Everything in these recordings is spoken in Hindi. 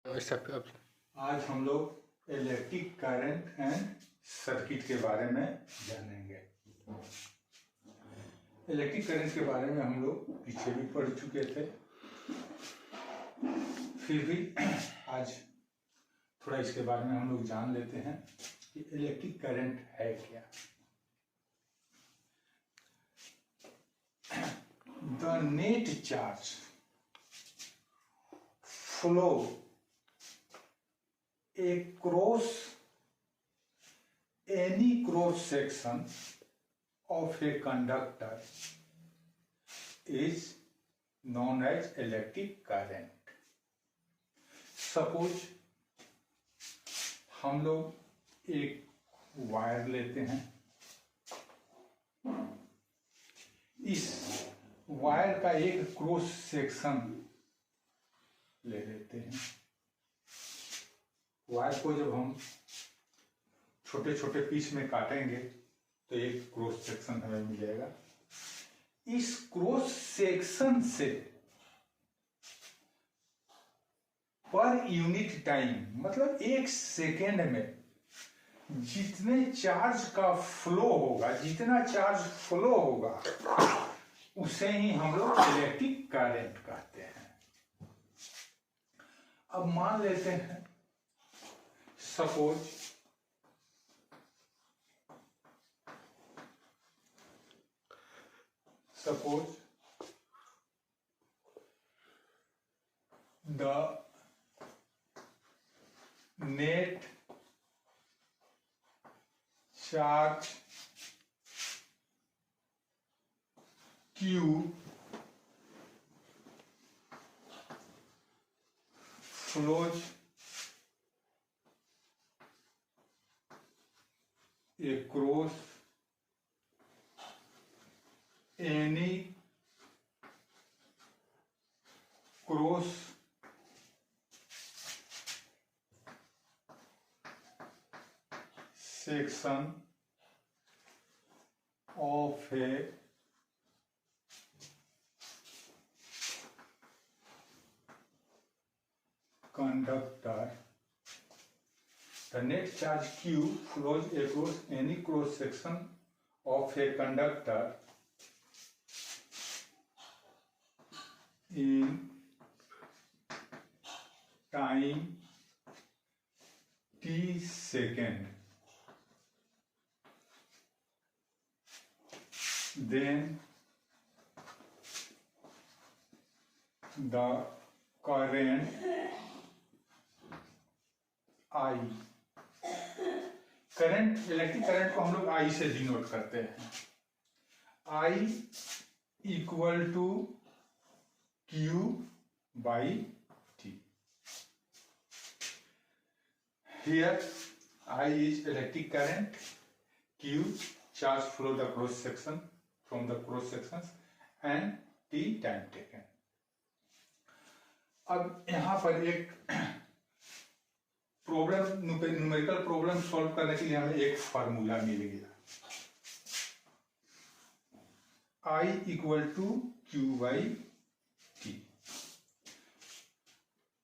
आज हम लोग इलेक्ट्रिक करंट एंड सर्किट के बारे में जानेंगे। इलेक्ट्रिक करंट के बारे में हम लोग पीछे भी पढ़ चुके थे, फिर भी आज थोड़ा इसके बारे में हम लोग जान लेते हैं कि इलेक्ट्रिक करंट है क्या। The net charge flow across any cross section of a conductor is known as electric current. Suppose हम लोग एक वायर लेते हैं, इस वायर का एक क्रॉस सेक्शन ले लेते हैं। वायर को जब हम छोटे छोटे पीस में काटेंगे तो एक क्रॉस सेक्शन हमें मिलेगा। इस क्रॉस सेक्शन से पर यूनिट टाइम, मतलब एक सेकेंड में जितने चार्ज का फ्लो होगा, जितना चार्ज फ्लो होगा उसे ही हम लोग इलेक्ट्रिक करंट कहते हैं। अब मान लेते हैं suppose the net charge Q flows across any cross section of a conductor. The net charge Q flows across any cross section of a conductor in time t second. Then the current I, current, electric current को हम लोग I से डिनोट करते हैं। I equal to Q by T। Here I is electric current, Q charge flow the cross section from the cross sections and T time taken। अब यहाँ पर एक प्रॉब्लम, न्यूमेरिकल प्रॉब्लम सॉल्व करने के लिए हमें एक फार्मूला मिल गया, I equal to Q by T।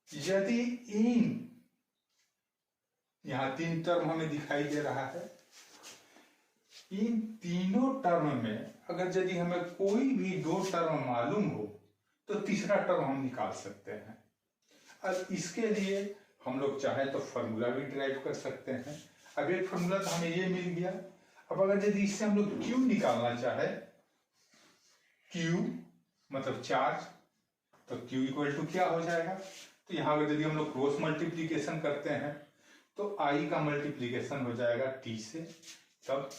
यदि इन यहाँ तीन टर्म हमें दिखाई दे रहा है, इन तीनों टर्म में अगर यदि हमें कोई भी दो टर्म मालूम हो तो तीसरा टर्म हम निकाल सकते हैं। अब इसके लिए हम लोग चाहे तो फॉर्मूला भी ड्राइव कर सकते हैं। अब एक फॉर्मूला तो हमें ये मिल गया। अब अगर यदि इससे हम लोग Q निकालना चाहे, Q मतलब चार्ज, तो Q इक्वल टू क्या हो जाएगा, तो यहाँ पर यदि हम लोग क्रॉस मल्टीप्लीकेशन करते हैं तो I का मल्टीप्लीकेशन हो जाएगा T से, तब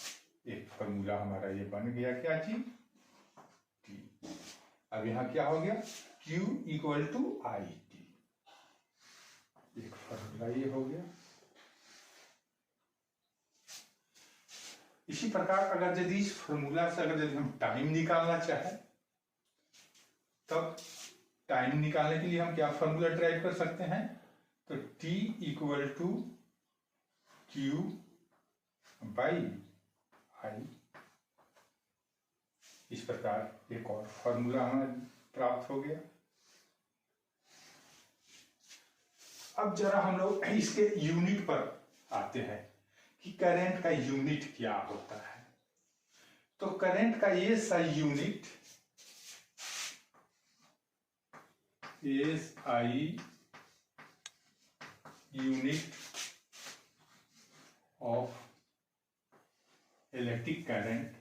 एक फॉर्मूला हमारा ये बन गया, क्या चीज, T। अब यहाँ क्या हो गया, Q equal to I T, एक फॉर्मूला ये हो गया। इसी प्रकार अगर यदि इस फॉर्मूला से अगर यदि हम टाइम निकालना चाहें, तब टाइम निकालने के लिए हम क्या फॉर्मूला ड्राइव कर सकते हैं, तो T equal to Q by I। इस प्रकार एक और फॉर्मूला हमें प्राप्त हो गया। अब जरा हम लोग इसके यूनिट पर आते हैं कि करंट का यूनिट क्या होता है। तो करंट का ये सा unit SI unit of electric current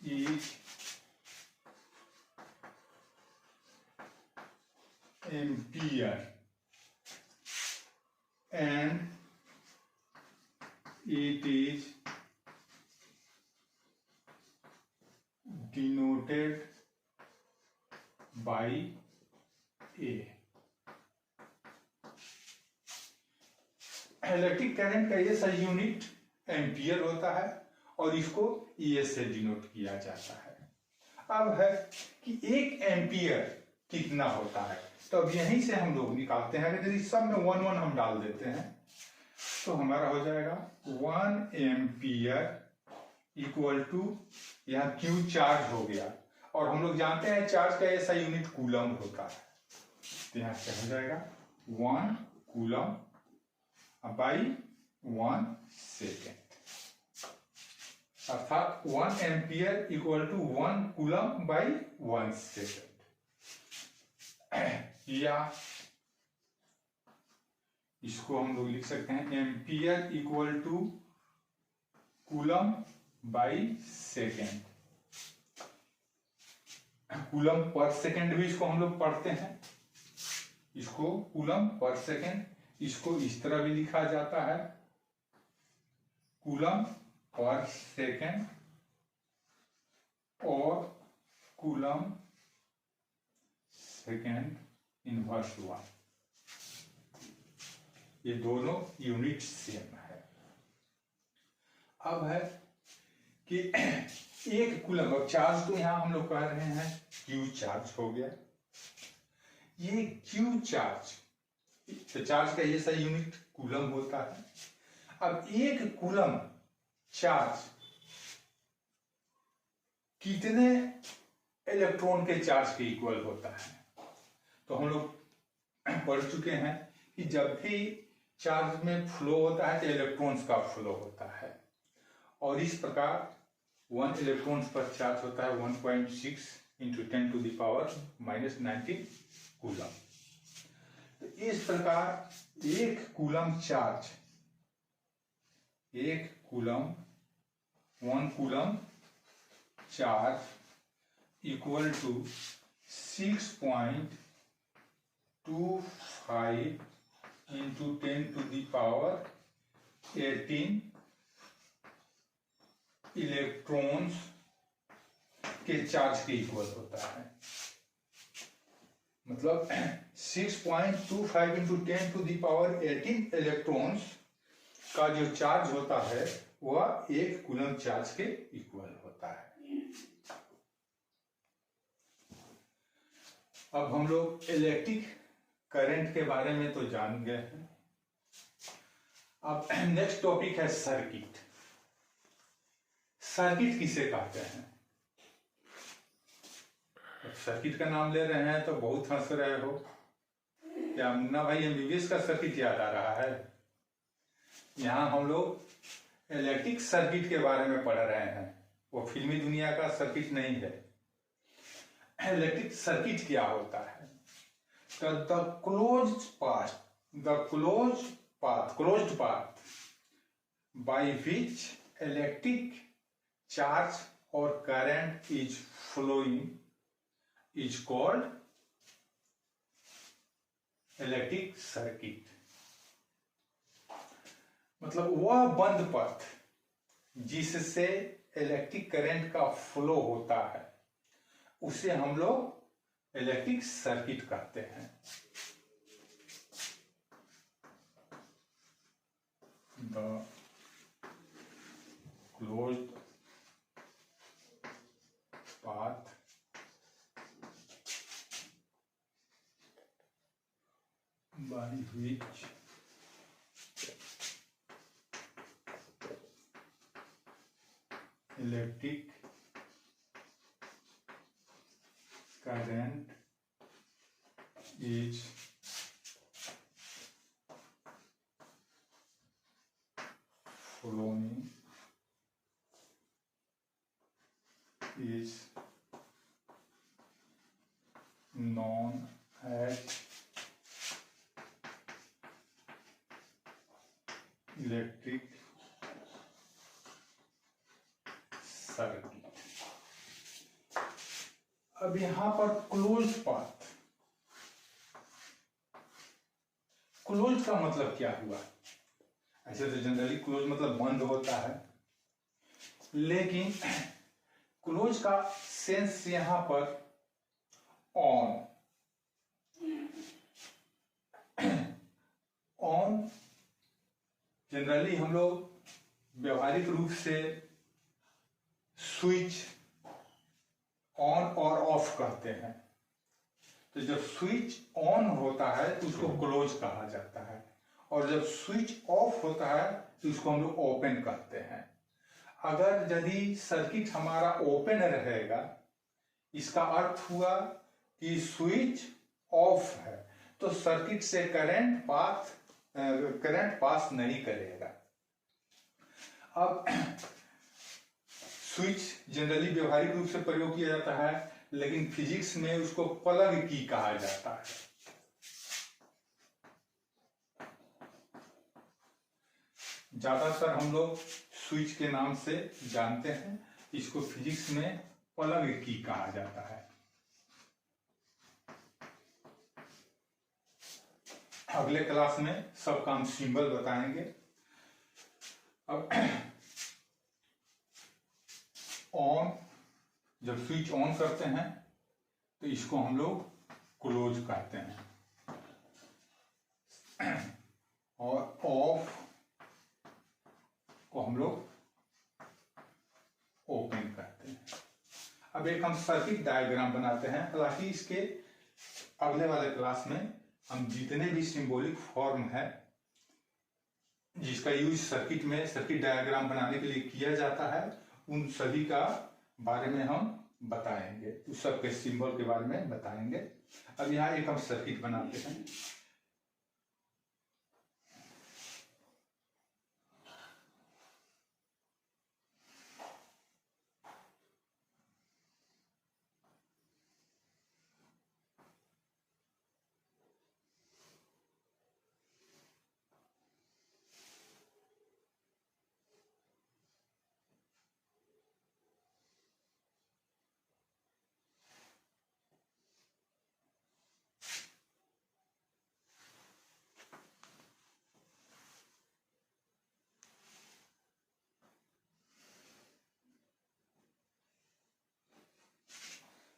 is ampere and it is denoted by A। Electric current का ये सही यूनिट एम्पियर होता है और इसको ES से डिनोट किया जाता है। अब है कि एक एम्पियर कितना होता है, तो अब यहीं से हम लोग निकालते हैं। अगर यदि सब में 1 1 हम डाल देते हैं तो हमारा हो जाएगा 1 एम्पियर इक्वल टू, यहाँ Q चार्ज हो गया और हम लोग जानते हैं चार्ज का ऐसा यूनिट कूलम होता है, तो यहाँ से हो जाएगा 1 कूलम बाई 1 सेकेंड, अर्थात 1 ampere equal to 1 coulomb by 1 second. या इसको हम लोग लिख सकते हैं ampere equal to coulomb by second. Coulomb पर सेकेंड भी इसको हम लोग पढ़ते हैं, इसको कूलम पर सेकेंड, इसको इस तरह भी लिखा जाता है कूलम पर सेकेंड और कूलम सेकेंड इनवर्स 1, ये दोनों यूनिट सेम है। अब है कि एक कूलम, अब चार्ज तो यहां हम लोग कह रहे हैं Q चार्ज हो गया, ये Q चार्ज, तो चार्ज का ये सही यूनिट कूलम होता है। अब एक कूलम चार्ज कितने इलेक्ट्रॉन के चार्ज के इक्वल होता है, तो हम लोग पढ़ चुके हैं कि जब भी चार्ज में फ्लो होता है तो इलेक्ट्रॉन्स का फ्लो होता है, और इस प्रकार 1 इलेक्ट्रॉन्स पर चार्ज होता है 1.6 into 10 to the power -19 coulomb. तो इस प्रकार एक कूलम चार्ज, एक coulomb 1 coulomb charge equal to 6.25 into 10 to the power 18 electrons के चार्ज के इक्वल होता है। मतलब 6.25 into 10 to the power 18 electrons का जो चार्ज होता है वह एक कूलम चार्ज के इक्वल होता है। अब हम लोग इलेक्ट्रिक करंट के बारे में तो जान गए हैं। अब नेक्स्ट टॉपिक है सर्किट। सर्किट किसे कहते हैं? सर्किट का नाम ले रहे हैं तो बहुत हंस रहे हो, क्या मुन्ना भाई एमबीबीएस का सर्किट याद आ रहा है? यहाँ हम लोग इलेक्ट्रिक सर्किट के बारे में पढ़ रहे हैं, वो फिल्मी दुनिया का सर्किट नहीं है। इलेक्ट्रिक सर्किट क्या होता है? The closed path by which electric charge or current is flowing is called electric circuit. मतलब वह बंद पथ जिससे इलेक्ट्रिक करंट का फ्लो होता है उसे हम लोग इलेक्ट्रिक सर्किट कहते हैं। The closed path by which electric current is flowing is known as electric circuit. अब यहां पर क्लोज पाथ, क्लोज का मतलब क्या हुआ? ऐसे तो जनरली क्लोज मतलब बंद होता है, लेकिन क्लोज का सेंस यहां पर ऑन। ऑन जनरली हम लोग व्यवहारिक रूप से स्विच ऑन और ऑफ कहते हैं। तो जब स्विच ऑन होता है तो उसको क्लोज कहा जाता है, और जब स्विच ऑफ होता है तो उसको हम लोग ओपन कहते हैं। अगर यदि सर्किट हमारा ओपन रहेगा, इसका अर्थ हुआ कि स्विच ऑफ है, तो सर्किट से करंट पास नहीं करेगा। अब स्विच जनरली व्यवहारिक रूप से प्रयोग किया जाता है, लेकिन फिजिक्स में उसको प्लग की कहा जाता है। ज्यादातर हम लोग स्विच के नाम से जानते हैं, इसको फिजिक्स में प्लग की कहा जाता है। अगले क्लास में सबका हम सिंबल बताएंगे। अब ऑन, जब स्विच ऑन करते हैं तो इसको हम लोग क्लोज कहते हैं, और ऑफ को हम लोग ओपन करते हैं। अब एक हम सर्किट डायग्राम बनाते हैं। हालांकि इसके अगले वाले क्लास में हम जितने भी सिंबॉलिक फॉर्म है जिसका यूज सर्किट में सर्किट डायग्राम बनाने के लिए किया जाता है, उन सभी का बारे में हम बताएंगे, उस सब के सिंबल के बारे में बताएंगे। अब यहाँ एक हम सर्किट बनाते हैं।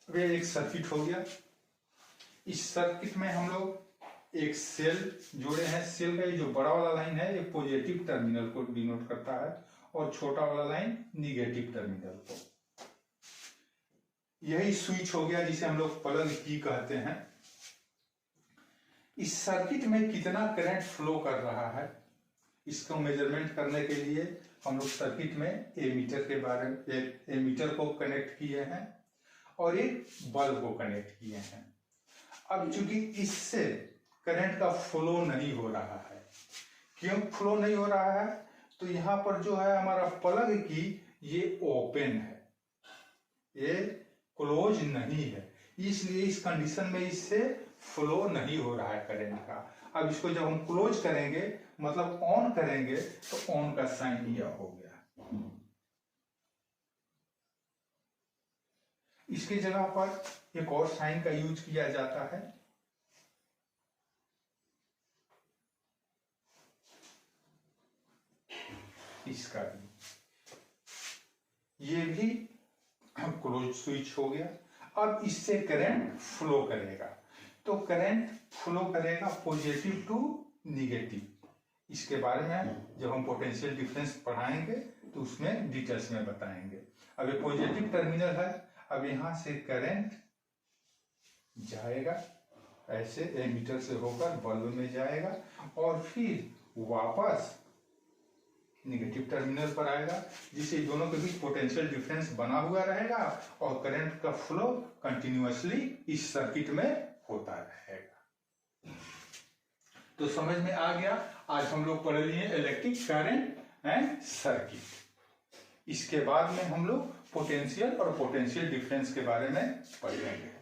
वे एक सर्किट हो गया। इस सर्किट में हम लोग एक सेल जोड़े हैं। सेल का ये जो बड़ा वाला लाइन है ये पॉजिटिव टर्मिनल को डिनोट करता है, और छोटा वाला लाइन निगेटिव टर्मिनल को। यही स्विच हो गया जिसे हम लोग प्लग की कहते हैं। इस सर्किट में कितना करंट फ्लो कर रहा है, इसको मेजरमेंट करने के लिए हम लोग सर्किट में एमीटर को कनेक्ट किए हैं और एक बल्ब को कनेक्ट किए हैं। अब चूंकि इससे करंट का फ्लो नहीं हो रहा है, क्यों फ्लो नहीं हो रहा है? तो यहां पर जो है हमारा प्लग की ये ओपन है, ये क्लोज नहीं है, इसलिए इस कंडीशन में इससे फ्लो नहीं हो रहा है करंट का। अब इसको जब हम क्लोज करेंगे मतलब ऑन करेंगे तो ऑन का साइन यह हो गया। इसकी जगह पर एक और साइन का यूज किया जाता है। इसका भी, ये भी क्लोज स्विच हो गया। अब इससे करंट फ्लो करेगा, तो करंट फ्लो करेगा पॉजिटिव टू निगेटिव। इसके बारे में जब हम पोटेंशियल डिफरेंस पढ़ाएंगे तो उसमें डिटेल्स में बताएंगे। अब ये पॉजिटिव टर्मिनल है, अब यहां से करंट जाएगा ऐसे एमीटर से होकर बल्ब में जाएगा और फिर वापस नेगेटिव टर्मिनल पर आएगा, जिससे दोनों के बीच पोटेंशियल डिफरेंस बना हुआ रहेगा और करंट का फ्लो कंटिन्यूअसली इस सर्किट में होता रहेगा। तो समझ में आ गया। आज हम लोग पढ़ लिए इलेक्ट्रिक करंट एंड सर्किट। इसके बाद में हम लोग पोटेंशियल और पोटेंशियल डिफरेंस के बारे में पढ़ेंगे।